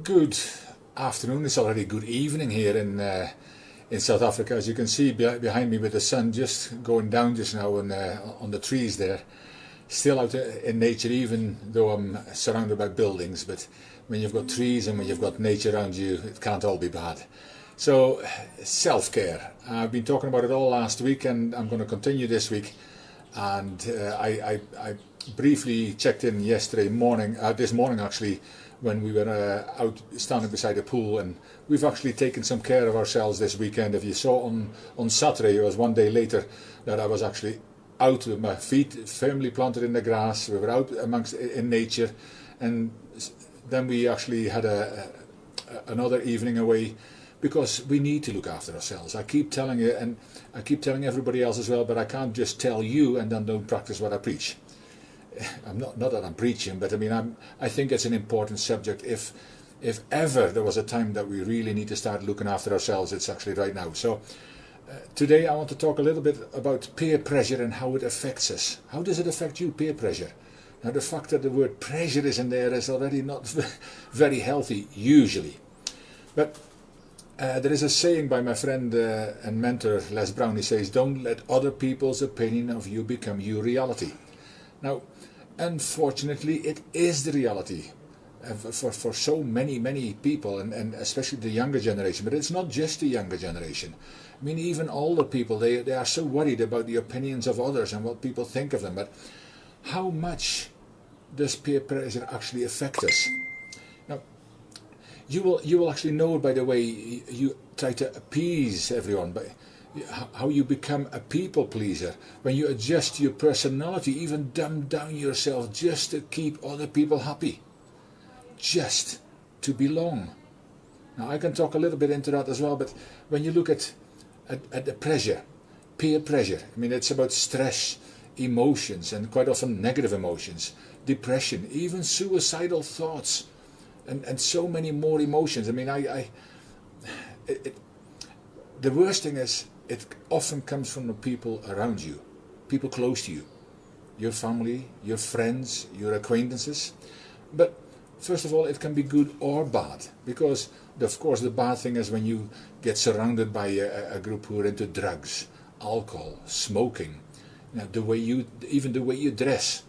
Good afternoon. It's already good evening here in South Africa. As you can see behind me with the sun just going down just now on the trees there. Still out in nature, even though I'm surrounded by buildings. But when you've got trees and when you've got nature around you, it can't all be bad. So, self-care. I've been talking about it all last week, and I'm going to continue this week. And I briefly checked in yesterday morning, this morning actually, when we were out standing beside a pool, and we've actually taken some care of ourselves this weekend. If you saw on Saturday, it was one day later that I was actually out with my feet firmly planted in the grass. We were out amongst in nature, and then we actually had another evening away, because we need to look after ourselves. I keep telling you, and I keep telling everybody else as well, but I can't just tell you and then don't practice what I preach. I'm not that I'm preaching, but I mean I think it's an important subject. If ever there was a time that we really need to start looking after ourselves, it's actually right now. So today I want to talk a little bit about peer pressure and how it affects us. How does it affect you, peer pressure? Now, the fact that the word pressure is in there is already not very healthy usually. But there is a saying by my friend and mentor Les Brown. He says, "Don't let other people's opinion of you become your reality." Now, unfortunately, it is the reality for so many people, and especially the younger generation. But it's not just the younger generation. I mean, even older people, they are so worried about the opinions of others and what people think of them. But how much does peer pressure actually affect us? Now, you will actually know by the way you try to appease everyone, by how you become a people pleaser, when you adjust your personality, even dumb down yourself just to keep other people happy, just to belong. Now, I can talk a little bit into that as well, but when you look at the pressure, peer pressure, I mean, it's about stress, emotions, and quite often negative emotions, depression, even suicidal thoughts, and so many more emotions. I mean, the worst thing is, it often comes from the people around you, people close to you, your family, your friends, your acquaintances. But first of all, it can be good or bad, because of course the bad thing is when you get surrounded by a group who are into drugs, alcohol, smoking, the way you dress.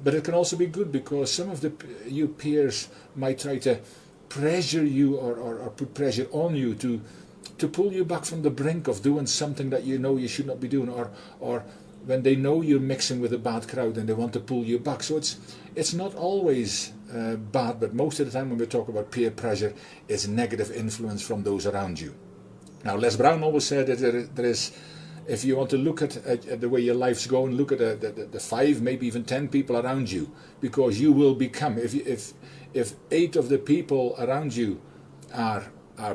But it can also be good, because some of your peers might try to pressure you or put pressure on you to pull you back from the brink of doing something that you know you should not be doing, or when they know you're mixing with a bad crowd and they want to pull you back. So it's not always bad, but most of the time when we talk about peer pressure, it's negative influence from those around you. Now, Les Brown always said that there is, if you want to look at the way your life's going, look at the 5, maybe even 10 people around you, because you will become, if 8 of the people around you are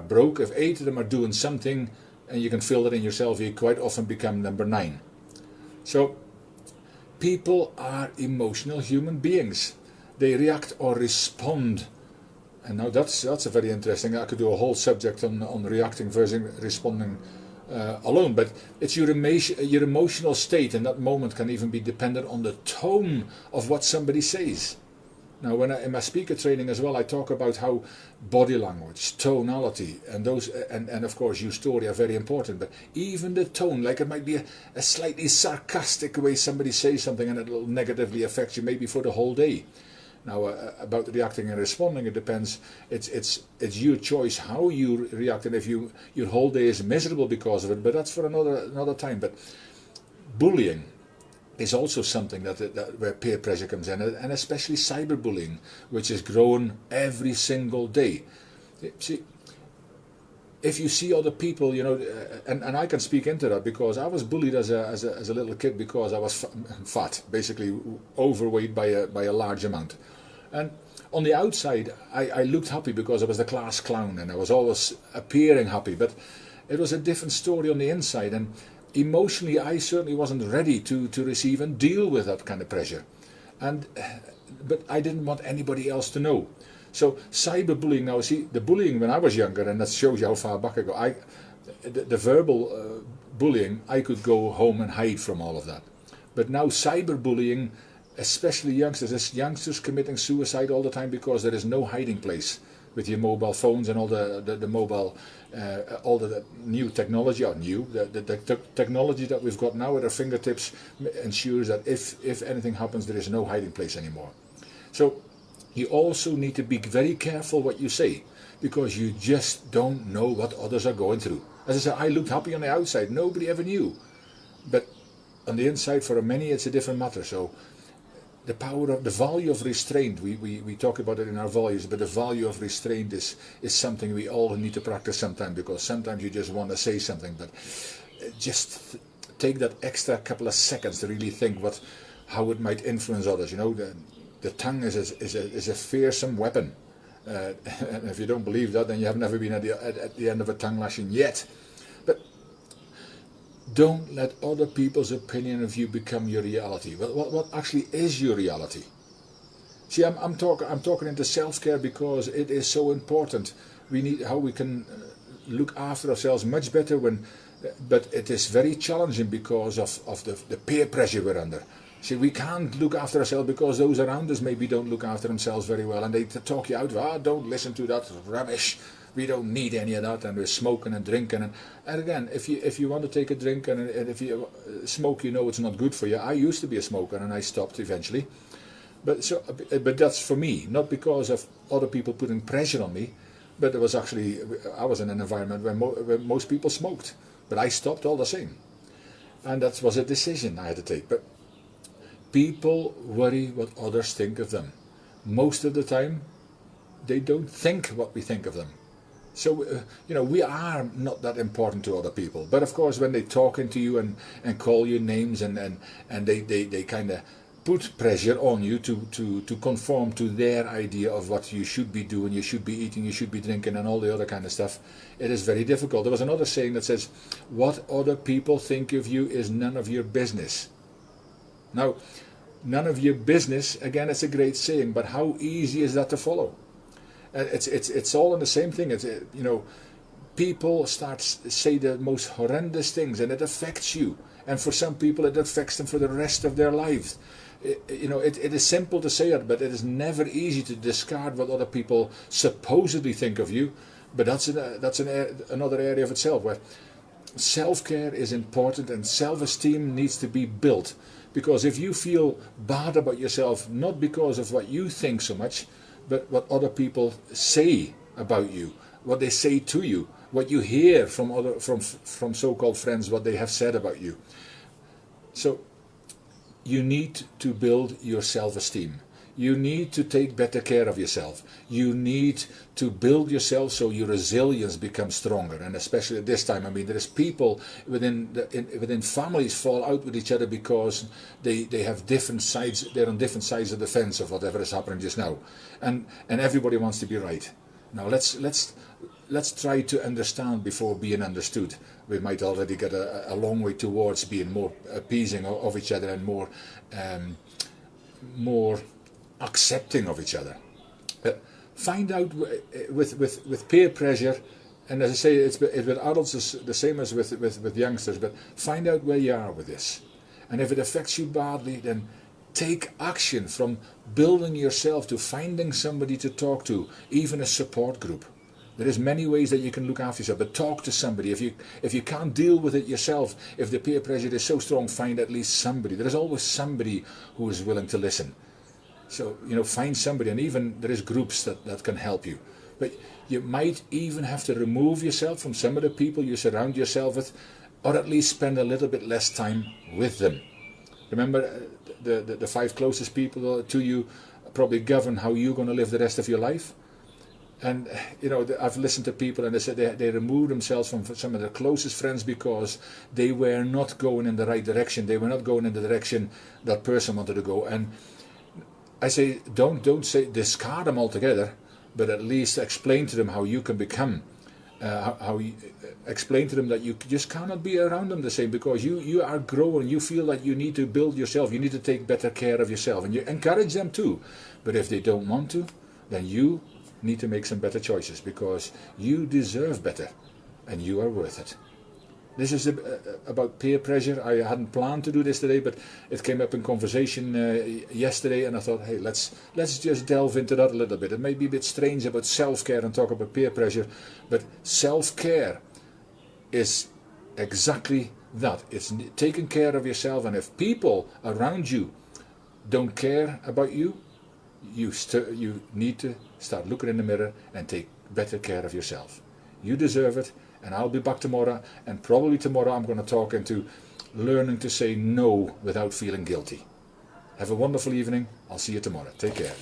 broke, if 8 of them are doing something, and you can feel that in yourself, you quite often become number 9. So people are emotional human beings. They react or respond. And now that's a very interesting, I could do a whole subject on reacting versus responding alone, but it's your emotional state in that moment can even be dependent on the tone of what somebody says. Now, in my speaker training as well, I talk about how body language, tonality, and those, and of course your story are very important. But even the tone, like it might be a slightly sarcastic way somebody says something, and it will negatively affect you maybe for the whole day. Now, about reacting and responding, it depends. It's your choice how you react, and if your whole day is miserable because of it. But that's for another time. But bullying is also something that where peer pressure comes in, and especially cyberbullying, which is growing every single day. See, if you see other people, and I can speak into that, because I was bullied as a little kid because I was fat, basically overweight by a large amount. And on the outside, I looked happy because I was the class clown, and I was always appearing happy, but it was a different story on the inside, and emotionally I certainly wasn't ready to receive and deal with that kind of pressure. But I didn't want anybody else to know. So cyberbullying, now see, the bullying when I was younger, and that shows you how far back I go, the verbal bullying, I could go home and hide from all of that. But now cyberbullying, especially youngsters, there's youngsters committing suicide all the time because there is no hiding place. with your mobile phones and all the mobile, all the new technology, or the technology that we've got now at our fingertips ensures that if anything happens, there is no hiding place anymore. So you also need to be very careful what you say, because you just don't know what others are going through. As I said, I looked happy on the outside, nobody ever knew, but on the inside for many it's a different matter. So the value of restraint, we talk about it in our values, but the value of restraint is something we all need to practice sometime, because sometimes you just want to say something, but just take that extra couple of seconds to really think how it might influence others. You know, the tongue is a fearsome weapon. And if you don't believe that, then you have never been at the end of a tongue lashing yet. But don't let other people's opinion of you become your reality. Well, what actually is your reality? See, I'm talking into self-care because it is so important. We need how we can look after ourselves much better but it is very challenging because of the peer pressure we're under. See, we can't look after ourselves because those around us maybe don't look after themselves very well, and they talk you out. Don't listen to that rubbish. We don't need any of that, and we're smoking and drinking. And again, if you want to take a drink and if you smoke, you know it's not good for you. I used to be a smoker and I stopped eventually. But that's for me, not because of other people putting pressure on me, but I was in an environment where most people smoked, but I stopped all the same. And that was a decision I had to take. But people worry what others think of them. Most of the time, they don't think what we think of them. So, we are not that important to other people. But of course, when they talk into you and call you names and they kind of put pressure on you to conform to their idea of what you should be doing, you should be eating, you should be drinking, and all the other kind of stuff, it is very difficult. There was another saying that says, what other people think of you is none of your business. Now, none of your business, again, it's a great saying, but how easy is that to follow? It's all in the same thing. People say the most horrendous things, and it affects you. And for some people, it affects them for the rest of their lives. It is simple to say it, but it is never easy to discard what other people supposedly think of you. But that's another area of itself, where self-care is important and self-esteem needs to be built. Because if you feel bad about yourself, not because of what you think so much, but what other people say about you, what they say to you, what you hear from so-called friends, what they have said about you. So you need to build your self-esteem. You need to take better care of yourself. You need to build yourself so your resilience becomes stronger. And especially at this time, there is people within families fall out with each other because they have different sides. They're on different sides of the fence of whatever is happening just now, and everybody wants to be right. Now let's try to understand before being understood. We might already get a long way towards being more appeasing of each other and more accepting of each other. Find out with peer pressure, and as I say, it's with adults the same as with youngsters, but find out where you are with this. And if it affects you badly, then take action from building yourself to finding somebody to talk to, even a support group. There is many ways that you can look after yourself, but talk to somebody. If you can't deal with it yourself, if the peer pressure is so strong, find at least somebody. There is always somebody who is willing to listen. So, find somebody, and even there is groups that can help you. But you might even have to remove yourself from some of the people you surround yourself with, or at least spend a little bit less time with them. Remember, the 5 closest people to you probably govern how you're going to live the rest of your life. And, I've listened to people and they said they removed themselves from some of their closest friends because they were not going in the right direction. They were not going in the direction that person wanted to go. And I say, don't say discard them altogether, but at least explain to them how you can become, explain to them that you just cannot be around them the same, because you are growing, you feel that you need to build yourself, you need to take better care of yourself, and you encourage them too. But if they don't want to, then you need to make some better choices, because you deserve better, and you are worth it. This is about peer pressure. I hadn't planned to do this today, but it came up in conversation yesterday, and I thought, hey, let's just delve into that a little bit. It may be a bit strange about self-care and talk about peer pressure, but self-care is exactly that. It's taking care of yourself, and if people around you don't care about you, you need to start looking in the mirror and take better care of yourself. You deserve it, and I'll be back tomorrow, and probably tomorrow I'm going to talk into learning to say no without feeling guilty. Have a wonderful evening. I'll see you tomorrow. Take care.